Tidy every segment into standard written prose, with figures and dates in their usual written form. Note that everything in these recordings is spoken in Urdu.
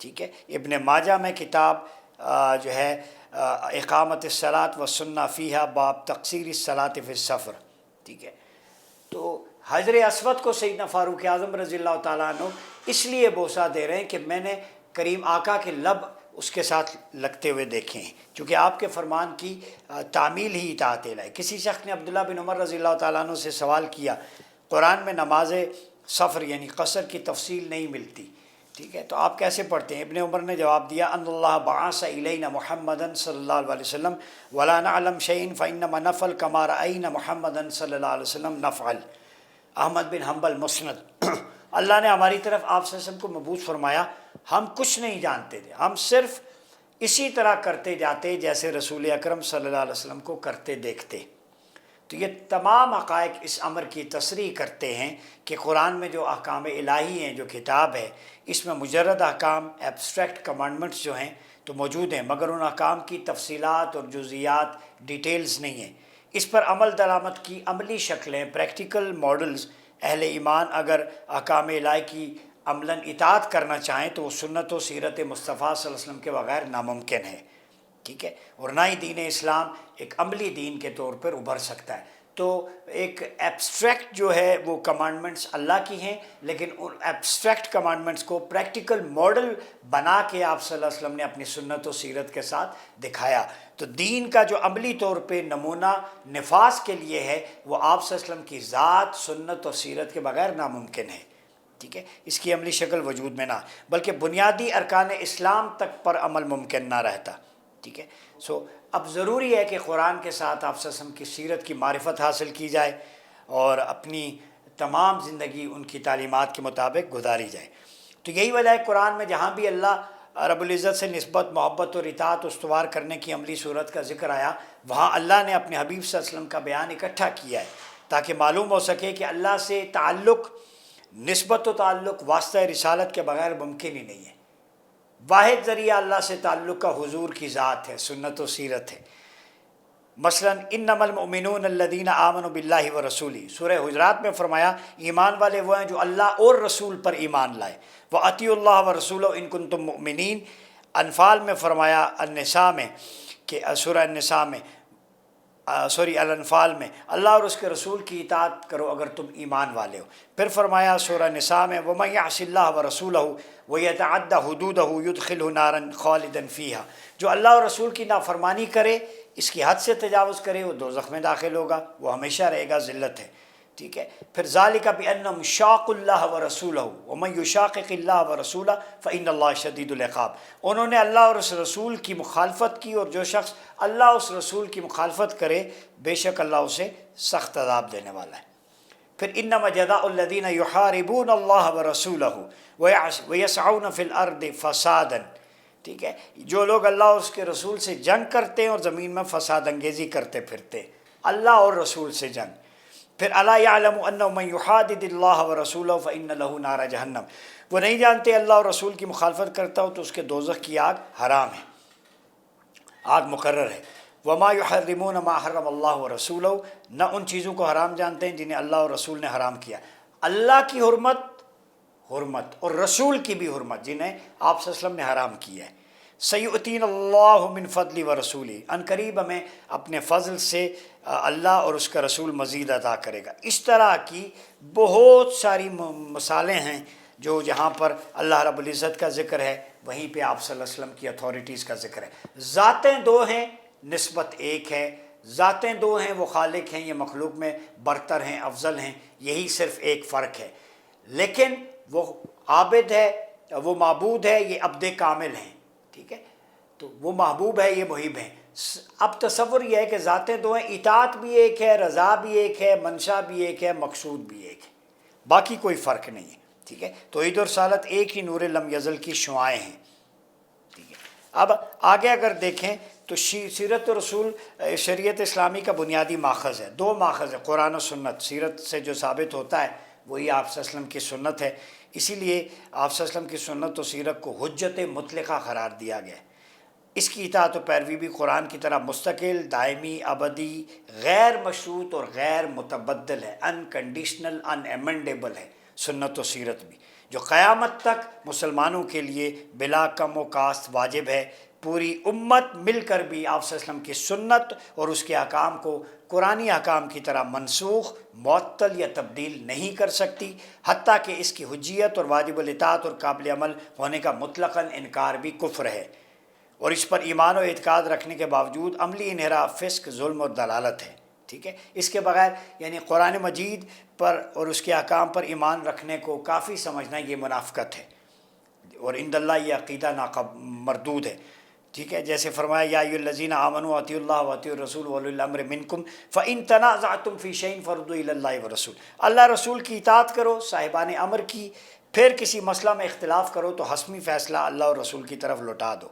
ٹھیک ہے، ابن ماجہ میں کتاب جو ہے اقامت الصلاۃ والسنہ فیہا باب تقصیر الصلاۃ فی السفر، ٹھیک ہے۔ تو حجر اسود کو سیدنا فاروق اعظم رضی اللہ تعالیٰ عنہ اس لیے بوسہ دے رہے ہیں کہ میں نے کریم آقا کے لب اس کے ساتھ لگتے ہوئے دیکھے ہیں، چونکہ آپ کے فرمان کی تعمیل ہی اطاعت الہ ہے۔ کسی شخص نے عبداللہ بن عمر رضی اللہ تعالیٰ عنہ سے سوال کیا، قرآن میں نماز سفر یعنی قصر کی تفصیل نہیں ملتی، ٹھیک ہے، تو آپ کیسے پڑھتے ہیں؟ ابن عمر نے جواب دیا، ان اللہ بعث الینا محمدا صلی اللہ علیہ وسلم ولا نعلم شیئا فانما نفعل کما رأینا محمدا صلی اللہ علیہ وسلم نفعل۔ احمد بن حنبل مسند۔ اللہ نے ہماری طرف آپ صلی اللہ علیہ وسلم کو مبعوث فرمایا، ہم کچھ نہیں جانتے تھے، ہم صرف اسی طرح کرتے جاتے جیسے رسول اکرم صلی اللہ علیہ وسلم کو کرتے دیکھتے۔ تو یہ تمام حقائق اس امر کی تصریح کرتے ہیں کہ قرآن میں جو احکام الہی ہیں، جو کتاب ہے، اس میں مجرد احکام ایبسٹریکٹ کمانڈمنٹس جو ہیں تو موجود ہیں، مگر ان احکام کی تفصیلات اور جزئیات ڈیٹیلز نہیں ہیں۔ اس پر عمل درآمد کی عملی شکلیں، پریکٹیکل ماڈلز، اہل ایمان اگر احکام الہی کی عملاً اطاعت کرنا چاہیں تو وہ سنت و سیرت مصطفیٰ صلی اللہ علیہ وسلم کے بغیر ناممکن ہے، ٹھیک ہے، اور نہ ہی دین اسلام ایک عملی دین کے طور پر ابھر سکتا ہے۔ تو ایک ایبسٹریکٹ جو ہے وہ کمانڈمنٹس اللہ کی ہیں، لیکن ان ایبسٹریکٹ کمانڈمنٹس کو پریکٹیکل ماڈل بنا کے آپ صلی اللہ علیہ وسلم نے اپنی سنت و سیرت کے ساتھ دکھایا۔ تو دین کا جو عملی طور پہ نمونہ نفاذ کے لیے ہے وہ آپ صلی اللہ علیہ وسلم کی ذات، سنت اور سیرت کے بغیر ناممکن ہے، ٹھیک ہے، اس کی عملی شکل وجود میں نہ، بلکہ بنیادی ارکان اسلام تک پر عمل ممکن نہ رہتا، ٹھیک ہے۔ اب ضروری ہے کہ قرآن کے ساتھ آپ صلی اللہ علیہ وسلم کی سیرت کی معرفت حاصل کی جائے اور اپنی تمام زندگی ان کی تعلیمات کے مطابق گزاری جائے۔ تو یہی وجہ ہے قرآن میں جہاں بھی اللہ رب العزت سے نسبت، محبت اور اطاعت استوار کرنے کی عملی صورت کا ذکر آیا، وہاں اللہ نے اپنے حبیب صلی اللہ علیہ وسلم کا بیان اکٹھا کیا ہے تاکہ معلوم ہو سکے کہ اللہ سے تعلق، نسبت و تعلق واسطہ رسالت کے بغیر ممکن ہی نہیں ہے۔ واحد ذریعہ اللہ سے تعلق کا حضور کی ذات ہے، سنت و سیرت ہے۔ مثلا انما المؤمنون الذین آمنوا باللہ ورسولہ، سورہ حجرات میں فرمایا ایمان والے وہ ہیں جو اللہ اور رسول پر ایمان لائے، وَأَطِیعُوا اللَّهَ وَرَسُولَهُ إِن كُنتُم مُؤْمِنِينَ۔ انفال میں فرمایا، النساء میں کہ سورہ النساء میں الانفال میں اللہ اور اس کے رسول کی اطاعت کرو اگر تم ایمان والے ہو۔ پھر فرمایا سورہ نساء میں وَمَن يَعْصِ اللَّهَ وَرَسُولَهُ وَيَتَعَدَّ حُدُودَهُ يُدْخِلْهُ نَارًا خَالِدًا فِيهَا، جو اللہ اور رسول کی نافرمانی کرے، اس کی حد سے تجاوز کرے، وہ دوزخ میں داخل ہوگا، وہ ہمیشہ رہے گا، ذلت ہے، ٹھیک ہے۔ پھر ذَلِكَ بِأَنَّهُمْ شَاقُوا اللَّهَ وَرَسُولَهُ وَمَن يُشَاقِقِ اللَّهَ وَرَسُولَهُ فَإِنَّ اللَّهَ شَدِيدُ الْعِقَابِ، انہوں نے اللہ اور اس رسول کی مخالفت کی، اور جو شخص اللہ اور اس رسول کی مخالفت کرے بے شک اللہ اسے سخت عذاب دینے والا ہے۔ پھر انما جزاء الذین یحاربون اللہ ورسولہ ویسعون فی الارض فسادا، ٹھیک ہے، جو لوگ اللہ اور اس کے رسول سے جنگ کرتے ہیں اور زمین میں فساد انگیزی کرتے پھرتے، اللہ اور رسول سے جنگ۔ پھر الا یعلم انہ من یحادد اللہ ورسولہ فإن لہ نار جہنم، وہ نہیں جانتے اللہ اور رسول کی مخالفت کرتا ہو تو اس کے دوزخ کی آگ حرام ہے، آگ مقرر ہے۔ وما یحرمون ما حرم اللہ ورسولہ، نہ ان چیزوں کو حرام جانتے ہیں جنہیں اللہ اور رسول نے حرام کیا۔ اللہ کی حرمت اور رسول کی بھی حرمت جنہیں آپ صلی اللہ علیہ وسلم نے حرام کیا ہے۔ سیؤتین اللہ من فضل ورسولہ، ان قریب ہمیں اپنے فضل سے اللہ اور اس کا رسول مزید عطا کرے گا۔ اس طرح کی بہت ساری مثالیں ہیں جو جہاں پر اللہ رب العزت کا ذکر ہے وہیں پہ آپ صلی اللہ علیہ وسلم کی اتھارٹیز کا ذکر ہے۔ ذاتیں دو ہیں، نسبت ایک ہے، ذاتیں دو ہیں، وہ خالق ہیں، یہ مخلوق میں برتر ہیں، افضل ہیں، یہی صرف ایک فرق ہے، لیکن وہ عابد ہے، وہ معبود ہے، یہ عبد کامل ہیں، ٹھیک ہے، تو وہ محبوب ہے، یہ محب ہیں۔ اب تصور یہ ہے کہ ذاتیں دو ہیں، اطاعت بھی ایک ہے، رضا بھی ایک ہے، منشا بھی ایک ہے، مقصود بھی ایک ہے، باقی کوئی فرق نہیں ہے، ٹھیک ہے۔ توحید و رسالت ایک ہی نور لم یزل کی شعاعیں ہیں، ٹھیک ہے۔ اب آگے اگر دیکھیں تو سیرت و رسول شریعت اسلامی کا بنیادی ماخذ ہے، دو ماخذ ہے، قرآن و سنت۔ سیرت سے جو ثابت ہوتا ہے وہی آپ صلی اللہ علیہ وسلم کی سنت ہے، اسی لیے آپ صلی اللہ علیہ وسلم کی سنت و سیرت کو حجت مطلقہ قرار دیا گیا ہے۔ اس کی اطاعت و پیروی بھی قرآن کی طرح مستقل، دائمی، ابدی، غیر مشروط اور غیر متبدل ہے، انکنڈیشنل، ان ایمنڈیبل ہے سنت و سیرت بھی۔ جو قیامت تک مسلمانوں کے لیے بلا کم و کاست واجب ہے۔ پوری امت مل کر بھی آپ صلی اللہ علیہ وسلم کی سنت اور اس کے احکام کو قرآنی احکام کی طرح منسوخ، معطل یا تبدیل نہیں کر سکتی، حتیٰ کہ اس کی حجیت اور واجب الاطاعت اور قابل عمل ہونے کا مطلقاً انکار بھی کفر ہے، اور اس پر ایمان و اعتقاد رکھنے کے باوجود عملی انحراف، فسق، ظلم اور دلالت ہے۔ ٹھیک ہے، اس کے بغیر یعنی قرآن مجید پر اور اس کے احکام پر ایمان رکھنے کو کافی سمجھنا یہ منافقت ہے، اور عند اللہ یہ عقیدہ مردود ہے۔ ٹھیک ہے، جیسے فرمایا یا ایھا الذین آمنوا اطیعوا اللہ واطیعوا الرسول واولی الامر منکم فإن تنازعتم فی شیء فردوہ الی اللہ والرسول، اللہ رسول کی اطاعت کرو، صاحبان امر کی، پھر کسی مسئلہ میں اختلاف کرو تو حسمی فیصلہ اللہ اور رسول کی طرف لوٹا دو۔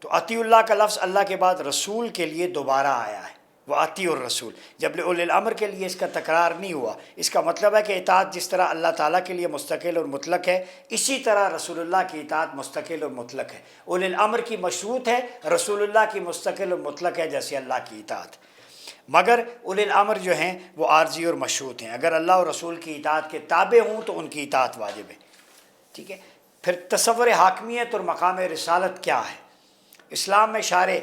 تو اطیعوا اللہ کا لفظ اللہ کے بعد رسول کے لیے دوبارہ آیا ہے، وہ اطیعوا الرسول، جب اولی الامر کے لیے اس کا تکرار نہیں ہوا۔ اس کا مطلب ہے کہ اطاعت جس طرح اللہ تعالیٰ کے لیے مستقل اور مطلق ہے، اسی طرح رسول اللہ کی اطاعت مستقل اور مطلق ہے۔ اولی الامر کی مشروط ہے، رسول اللہ کی مستقل اور مطلق ہے جیسے اللہ کی اطاعت، مگر اولی الامر جو ہیں وہ عارضی اور مشروط ہیں۔ اگر اللہ اور رسول کی اطاعت کے تابع ہوں تو ان کی اطاعت واجب ہے۔ ٹھیک ہے، پھر تصور حاکمیت اور مقام رسالت کیا ہے؟ اسلام میں شارع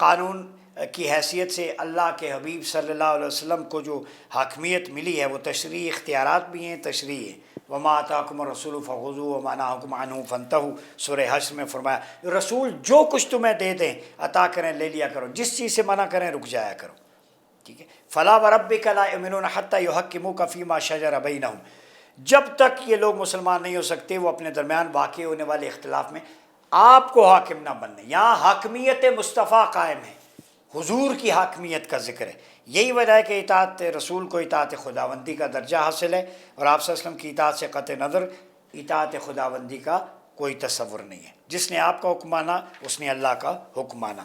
قانون کی حیثیت سے اللہ کے حبیب صلی اللہ علیہ وسلم کو جو حاکمیت ملی ہے وہ تشریعی اختیارات بھی ہیں، تشریعی ہیں۔ وما آتاکم الرسول فخذوہ وما نہاکم عنہ فانتہوا، سورہ حشر میں فرمایا رسول جو کچھ تمہیں دے دیں عطا کریں لے لیا کرو، جس چیز سے منع کریں رک جایا کرو۔ ٹھیک ہے، فلا وربک لا یؤمنون حتی یحکموک فیما شجر بینہم، جب تک یہ لوگ مسلمان نہیں ہو سکتے وہ اپنے درمیان واقع ہونے والے اختلاف میں آپ کو حاکم نہ بننے۔ یہاں حاکمیت مصطفیٰ قائم ہے، حضور کی حاکمیت کا ذکر ہے۔ یہی وجہ ہے کہ اطاعت رسول کو اطاعت خداوندی کا درجہ حاصل ہے، اور آپ صلی اللہ علیہ وسلم کی اطاعت سے قطع نظر اطاعت خداوندی کا کوئی تصور نہیں ہے۔ جس نے آپ کا حکم مانا اس نے اللہ کا حکم مانا۔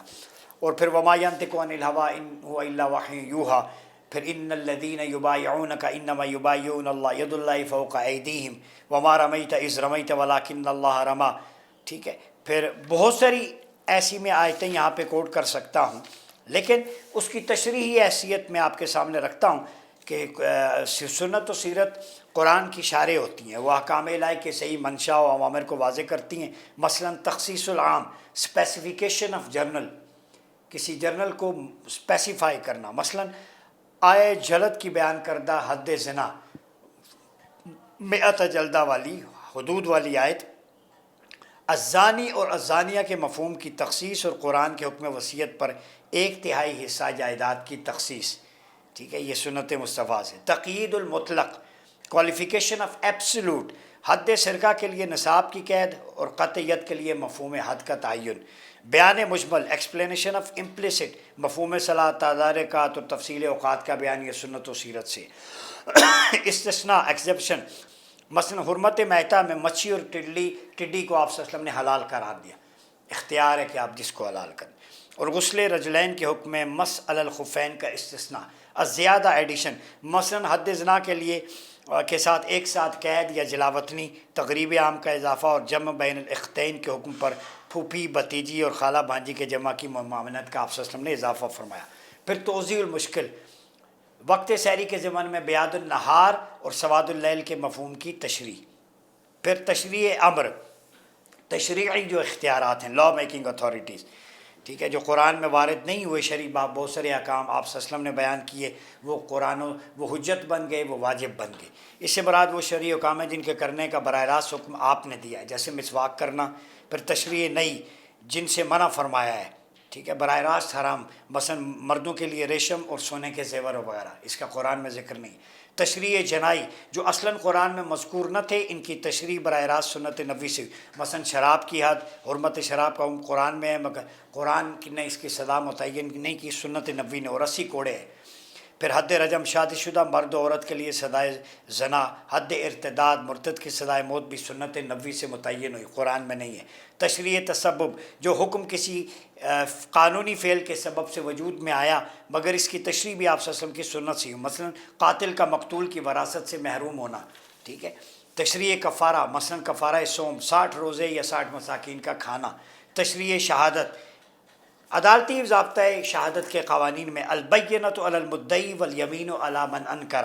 اور پھر وما ینطق عن الہویٰ ان هو الا وحی یوحیٰ، پھر ان الذین یبایعونک انما یبایعون اللہ ید اللہ فوق ایدیہم وما رمیت اذ رمیت ولکن اللہ رمی۔ ٹھیک ہے، پھر بہت ساری ایسی میں آیتیں یہاں پہ کوٹ کر سکتا ہوں، لیکن اس کی تشریحی حیثیت میں آپ کے سامنے رکھتا ہوں کہ سنت و سیرت قرآن کی شارع ہوتی ہیں، وہ احکام الہی کے صحیح منشا و اوامر کو واضح کرتی ہیں۔ مثلا تخصیص العام، اسپیسیفیکیشن آف جرنل، کسی جرنل کو اسپیسیفائی کرنا۔ مثلا آئے جلد کی بیان کردہ حد زنا 100 جلدہ والی حدود والی آیت، الزانی اور الزانیہ کے مفہوم کی تخصیص اور قرآن کے حکم وصیت پر 1/3 حصہ جائیداد کی تخصیص۔ ٹھیک ہے، یہ سنت مصطفیٰ سے۔ تقیید المطلق، کوالیفیکیشن آف ایبسولوٹ، حد سرقہ کے لیے نصاب کی قید اور قطعیت کے لیے مفہوم حد کا تعین۔ بیان مجمل، ایکسپلینیشن آف امپلیسٹ، مفہوم صلاح، تدارکات اور تفصیل اوقات کا بیان، یہ سنت و سیرت سے۔ استثناء، ایکسیپشن، مثلا حرمت میتہ میں مچھی اور ٹڈی کو آپ صلی اللہ علیہ وسلم نے حلال قرار دیا، اختیار ہے کہ آپ جس کو حلال کریں۔ اور غسل رجلین کے حکم میں مس علی الخفین کا استثناء۔ الزیادہ، ایڈیشن، مثلا حد زنا کے لیے کے ساتھ ایک ساتھ قید یا جلاوطنی، تقریب عام کا اضافہ، اور جمع بین الاختین کے حکم پر پھوپھی، بھتیجی اور خالہ بھانجی کے جمع کی ممانعت کا آپ صلی اللہ علیہ وسلم نے اضافہ فرمایا۔ پھر توضیح المشکل، وقت سحری کے ضمن میں بیاد النہار اور سواد اللیل کے مفہوم کی تشریح۔ پھر تشریع امر، تشریعی جو اختیارات ہیں، لا میکنگ اتھارٹیز، ٹھیک ہے، جو قرآن میں وارد نہیں ہوئے شرعی باب، بہت سارے احکام آپ صلی اللہ علیہ وسلم نے بیان کیے، وہ قرآن وہ حجت بن گئے، وہ واجب بن گئے۔ اس سے مراد وہ شرعی احکام ہیں جن کے کرنے کا براہ راست حکم آپ نے دیا ہے، جیسے مسواک کرنا۔ پھر تشریع نئی، جن سے منع فرمایا ہے، ٹھیک ہے، براہ راست حرام، مثلا مردوں کے لیے ریشم اور سونے کے زیور وغیرہ، اس کا قرآن میں ذکر نہیں۔ تشریع جنائی، جو اصلاً قرآن میں مذکور نہ تھے، ان کی تشریح براہ راست سنت نبوی سے، مثلا شراب کی حد، حرمت شراب کا حکم قرآن میں ہے، مگر قرآن نے اس کی سزا متعین نہیں کی، سنت نبوی نے، اور 80 کوڑے ہیں۔ پھر حد رجم، شادی شدہ مرد و عورت کے لیے سزائے زنا۔ حد ارتداد، مرتد کی سزائے موت بھی سنت نبوی سے متعین ہوئی، قرآن میں نہیں ہے۔ تشریع تسبب، جو حکم کسی قانونی فعل کے سبب سے وجود میں آیا مگر اس کی تشریح بھی آپ صلی اللہ علیہ وسلم کی سنت سے، مثلا قاتل کا مقتول کی وراثت سے محروم ہونا، ٹھیک ہے۔ تشریع کفارہ، مثلا کفارہ صوم، 60 روزے یا 60 مساکین کا کھانا۔ تشریع شہادت، عدالتی ضابطۂ شہادت کے قوانین میں البینۃ علی المدعی والیمین علی من انکر۔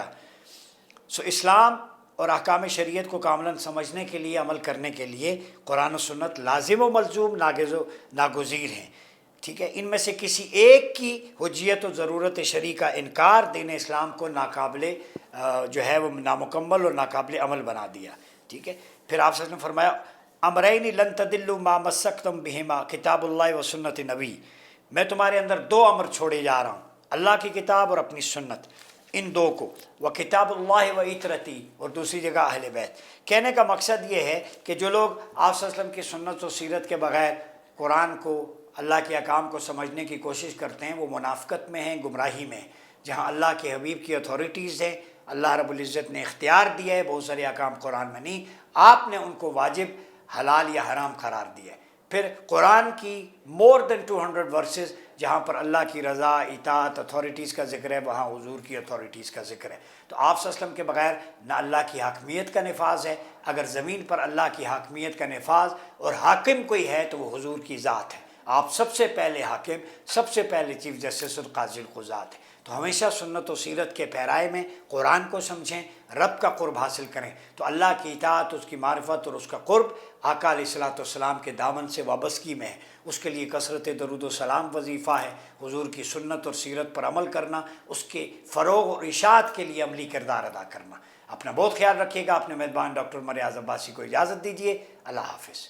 سو اسلام اور احکام شریعت کو کاملاً سمجھنے کے لیے، عمل کرنے کے لیے قرآن و سنت لازم و ملزوم، ناگزیر ہیں، ٹھیک ہے۔ ان میں سے کسی ایک کی حجیت و ضرورت شرعی کا انکار دین اسلام کو ناقابل جو ہے وہ نامکمل اور ناقابل عمل بنا دیا، ٹھیک ہے۔ پھر آپ صلی اللہ علیہ وسلم نے فرمایا امرین لن تدلوا ما مسکتم بہما کتاب اللہ و سنت نبی، میں تمہارے اندر دو امر چھوڑے جا رہا ہوں، اللہ کی کتاب اور اپنی سنت، ان دو کو، وہ کتاب اللہ و اطرتی، اور دوسری جگہ اہل بیت۔ کہنے کا مقصد یہ ہے کہ جو لوگ آپ صلی اللہ علیہ وسلم کی سنت و سیرت کے بغیر قرآن کو، اللہ کے احکام کو سمجھنے کی کوشش کرتے ہیں، وہ منافقت میں ہیں، گمراہی میں ہیں۔ جہاں اللہ کے حبیب کی اتھارٹیز ہیں، اللہ رب العزت نے اختیار دیا ہے، بہت سارے احکام قرآن میں نہیں، آپ نے ان کو واجب، حلال یا حرام قرار دیا ہے۔ پھر قرآن کی مور دین 200 ورسز جہاں پر اللہ کی رضا، اطاعت، اتھارٹیز کا ذکر ہے، وہاں حضور کی اتھارٹیز کا ذکر ہے۔ تو آپ صلی اللہ علیہ وسلم کے بغیر نہ اللہ کی حاکمیت کا نفاذ ہے، اگر زمین پر اللہ کی حاکمیت کا نفاذ اور حاکم کوئی ہے تو وہ حضور کی ذات ہے۔ آپ سب سے پہلے حاکم، سب سے پہلے چیف جسٹس اور قاضی القضات ہیں۔ تو ہمیشہ سنت و سیرت کے پیرائے میں قرآن کو سمجھیں، رب کا قرب حاصل کریں، تو اللہ کی اطاعت، اس کی معرفت اور اس کا قرب آقا علیہ الصلوۃ والسلام کے دامن سے وابستگی میں ہے۔ اس کے لیے کثرت درود و سلام وظیفہ ہے، حضور کی سنت اور سیرت پر عمل کرنا، اس کے فروغ اور اشاعت کے لیے عملی کردار ادا کرنا۔ اپنا بہت خیال رکھیے گا۔ اپنے میزبان ڈاکٹر عمر ایاز عباسی کو اجازت دیجیے۔ اللہ حافظ۔